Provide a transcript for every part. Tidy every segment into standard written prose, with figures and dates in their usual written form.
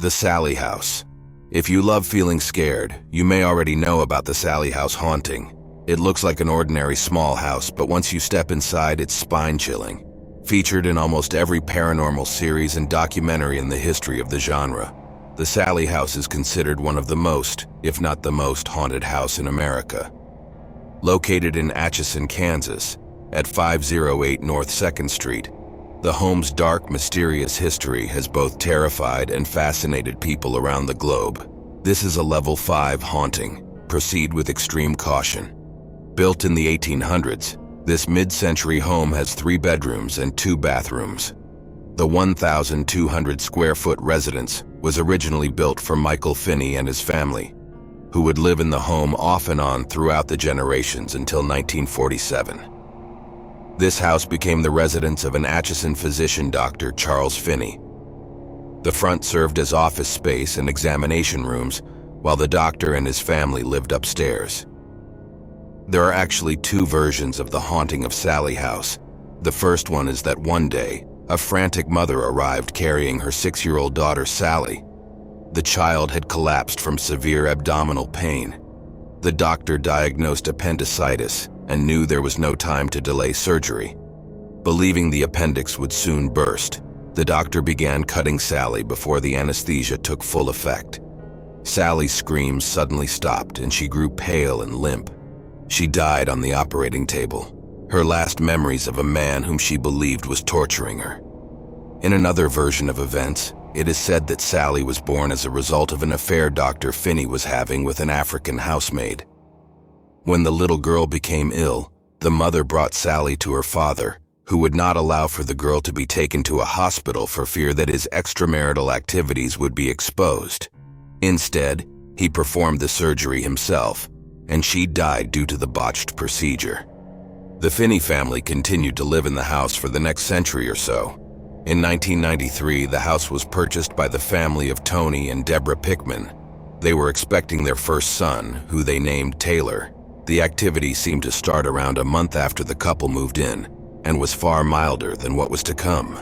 The Sallie House. If you love feeling scared, you may already know about the Sallie House haunting. It looks like an ordinary small house, but once you step inside, it's spine-chilling. Featured in almost every paranormal series and documentary in the history of the genre, the Sallie House is considered one of the most, if not the most, haunted house in America. Located in Atchison, Kansas, at 508 North 2nd Street, the home's dark, mysterious history has both terrified and fascinated people around the globe. This is a level 5 haunting. Proceed with extreme caution. Built in the 1800s, this mid-century home has 3 bedrooms and 2 bathrooms. The 1,200 square foot residence was originally built for Michael Finney and his family, who would live in the home off and on throughout the generations until 1947. This house became the residence of an Atchison physician, Dr. Charles Finney. The front served as office space and examination rooms, while the doctor and his family lived upstairs. There are actually 2 versions of the haunting of Sallie House. The first one is that one day, a frantic mother arrived carrying her 6-year-old daughter, Sallie. The child had collapsed from severe abdominal pain. The doctor diagnosed appendicitis and knew there was no time to delay surgery. Believing the appendix would soon burst, the doctor began cutting Sallie before the anesthesia took full effect. Sallie's screams suddenly stopped and she grew pale and limp. She died on the operating table, her last memories of a man whom she believed was torturing her. In another version of events, it is said that Sallie was born as a result of an affair Dr. Finney was having with an African housemaid. When the little girl became ill, the mother brought Sallie to her father, who would not allow for the girl to be taken to a hospital for fear that his extramarital activities would be exposed. Instead, he performed the surgery himself, and she died due to the botched procedure. The Finney family continued to live in the house for the next century or so. In 1993, the house was purchased by the family of Tony and Debra Pickman. They were expecting their first son, who they named Taylor. The activity seemed to start around a month after the couple moved in, and was far milder than what was to come.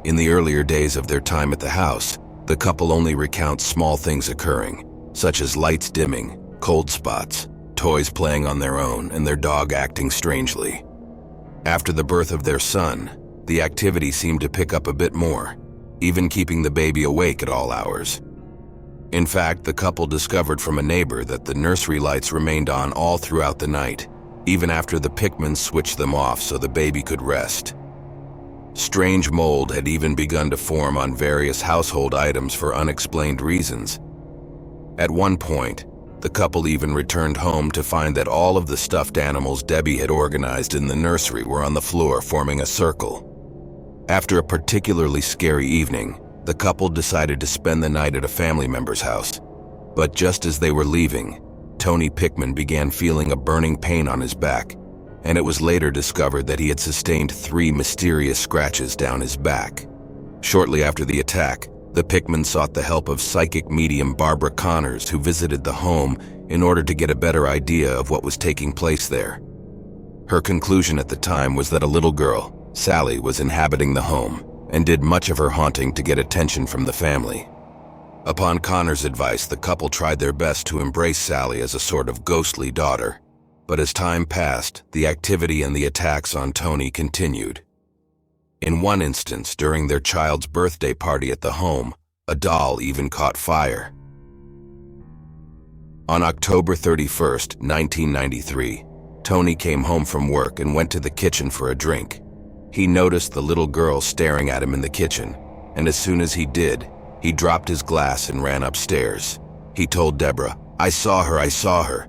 In the earlier days of their time at the house, the couple only recounts small things occurring, such as lights dimming, cold spots, toys playing on their own, and their dog acting strangely. After the birth of their son, the activity seemed to pick up a bit more, even keeping the baby awake at all hours. In fact, the couple discovered from a neighbor that the nursery lights remained on all throughout the night, even after the Pickmans switched them off so the baby could rest. Strange mold had even begun to form on various household items for unexplained reasons. At one point, the couple even returned home to find that all of the stuffed animals Debbie had organized in the nursery were on the floor forming a circle. After a particularly scary evening, the couple decided to spend the night at a family member's house. But just as they were leaving, Tony Pickman began feeling a burning pain on his back, and it was later discovered that he had sustained 3 mysterious scratches down his back. Shortly after the attack, the Pickmans sought the help of psychic medium Barbara Connors, who visited the home in order to get a better idea of what was taking place there. Her conclusion at the time was that a little girl, Sallie, was inhabiting the home and did much of her haunting to get attention from the family. Upon Connor's advice, the couple tried their best to embrace Sallie as a sort of ghostly daughter. But as time passed, the activity and the attacks on Tony continued. In one instance, during their child's birthday party at the home, a doll even caught fire. On October 31st, 1993, Tony came home from work and went to the kitchen for a drink. He noticed the little girl staring at him in the kitchen, and as soon as he did, he dropped his glass and ran upstairs. He told Debra, I saw her."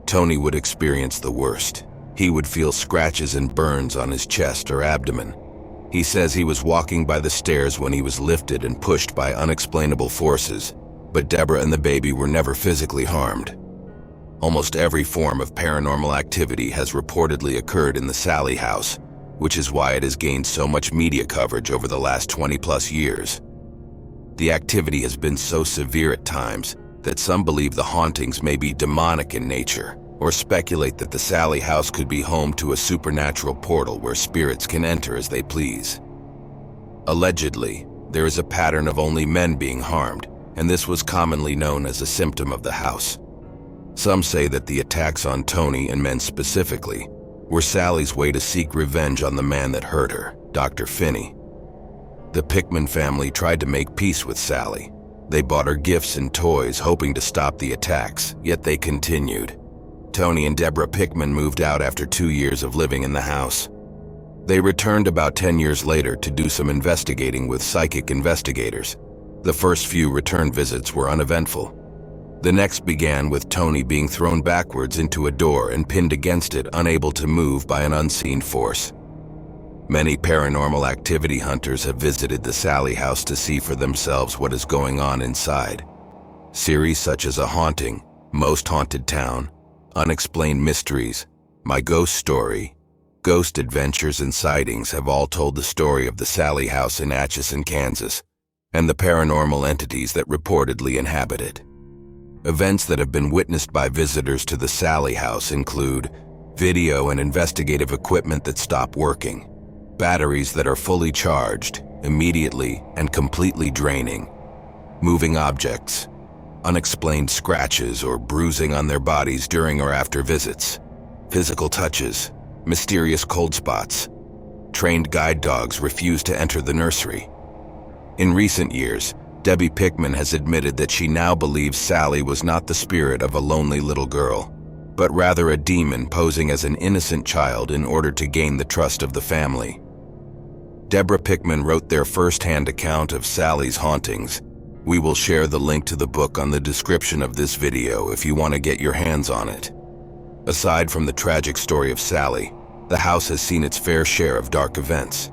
Tony would experience the worst. He would feel scratches and burns on his chest or abdomen. He says he was walking by the stairs when he was lifted and pushed by unexplainable forces, but Debra and the baby were never physically harmed. Almost every form of paranormal activity has reportedly occurred in the Sallie House, which is why it has gained so much media coverage over the last 20+ years. The activity has been so severe at times that some believe the hauntings may be demonic in nature, or speculate that the Sallie House could be home to a supernatural portal where spirits can enter as they please. Allegedly, there is a pattern of only men being harmed, and this was commonly known as a symptom of the house. Some say that the attacks on Tony, and men specifically, were Sallie's way to seek revenge on the man that hurt her, Dr. Finney. The Pickman family tried to make peace with Sallie. They bought her gifts and toys, hoping to stop the attacks, yet they continued. Tony and Debra Pickman moved out after 2 years of living in the house. They returned about 10 years later to do some investigating with psychic investigators. The first few return visits were uneventful. The next began with Tony being thrown backwards into a door and pinned against it, unable to move by an unseen force. Many paranormal activity hunters have visited the Sallie House to see for themselves what is going on inside. Series such as A Haunting, Most Haunted Town, Unexplained Mysteries, My Ghost Story, Ghost Adventures and Sightings have all told the story of the Sallie House in Atchison, Kansas, and the paranormal entities that reportedly inhabit it. Events that have been witnessed by visitors to the Sallie House include video and investigative equipment that stop working, batteries that are fully charged, immediately and completely draining, moving objects, unexplained scratches or bruising on their bodies during or after visits, physical touches, mysterious cold spots. Trained guide dogs refuse to enter the nursery. In recent years, Debbie Pickman has admitted that she now believes Sallie was not the spirit of a lonely little girl, but rather a demon posing as an innocent child in order to gain the trust of the family. Debra Pickman wrote their first-hand account of Sallie's hauntings. We will share the link to the book on the description of this video if you want to get your hands on it. Aside from the tragic story of Sallie, the house has seen its fair share of dark events.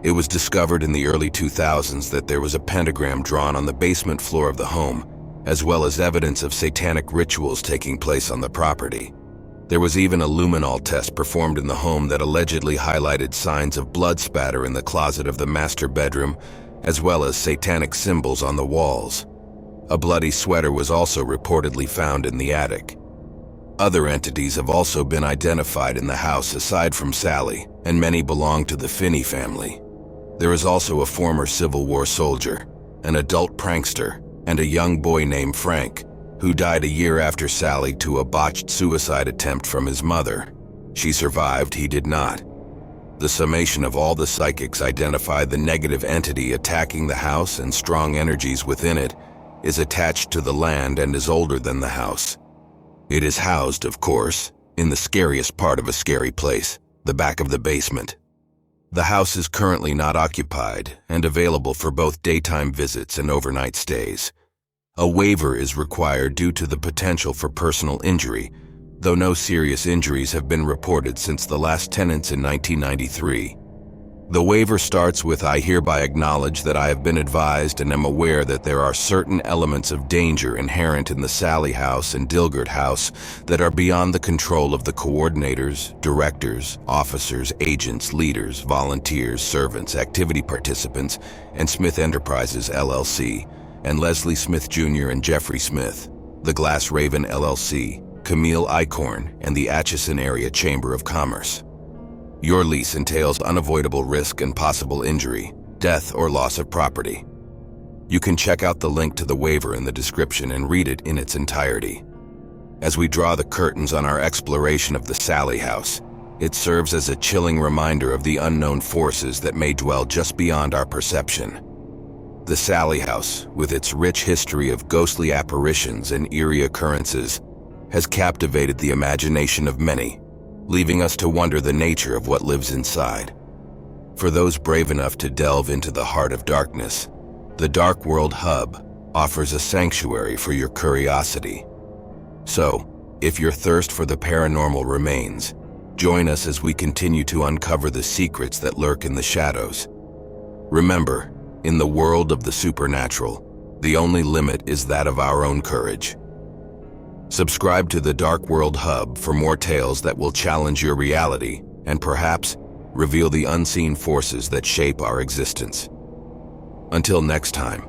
It was discovered in the early 2000s that there was a pentagram drawn on the basement floor of the home, as well as evidence of satanic rituals taking place on the property. There was even a luminol test performed in the home that allegedly highlighted signs of blood spatter in the closet of the master bedroom, as well as satanic symbols on the walls. A bloody sweater was also reportedly found in the attic. Other entities have also been identified in the house aside from Sallie, and many belong to the Finney family. There is also a former Civil War soldier, an adult prankster, and a young boy named Frank, who died a year after Sallie to a botched suicide attempt from his mother. She survived, he did not. The summation of all the psychics identify the negative entity attacking the house and strong energies within it is attached to the land and is older than the house. It is housed, of course, in the scariest part of a scary place, the back of the basement. The house is currently not occupied and available for both daytime visits and overnight stays. A waiver is required due to the potential for personal injury, though no serious injuries have been reported since the last tenants in 1993. The waiver starts with, I hereby acknowledge that I have been advised and am aware that there are certain elements of danger inherent in the Sallie House and Dilgert House that are beyond the control of the coordinators, directors, officers, agents, leaders, volunteers, servants, activity participants, and Smith Enterprises, LLC, and Leslie Smith Jr. and Jeffrey Smith, the Glass Raven, LLC, Camille Eichhorn, and the Atchison Area Chamber of Commerce. Your lease entails unavoidable risk and possible injury, death, or loss of property. You can check out the link to the waiver in the description and read it in its entirety. As we draw the curtains on our exploration of the Sallie House, it serves as a chilling reminder of the unknown forces that may dwell just beyond our perception. The Sallie House, with its rich history of ghostly apparitions and eerie occurrences, has captivated the imagination of many, leaving us to wonder the nature of what lives inside. For those brave enough to delve into the heart of darkness, the Dark World Hub offers a sanctuary for your curiosity. So, if your thirst for the paranormal remains, join us as we continue to uncover the secrets that lurk in the shadows. Remember, in the world of the supernatural, the only limit is that of our own courage. Subscribe to the Dark World Hub for more tales that will challenge your reality and perhaps reveal the unseen forces that shape our existence. Until next time,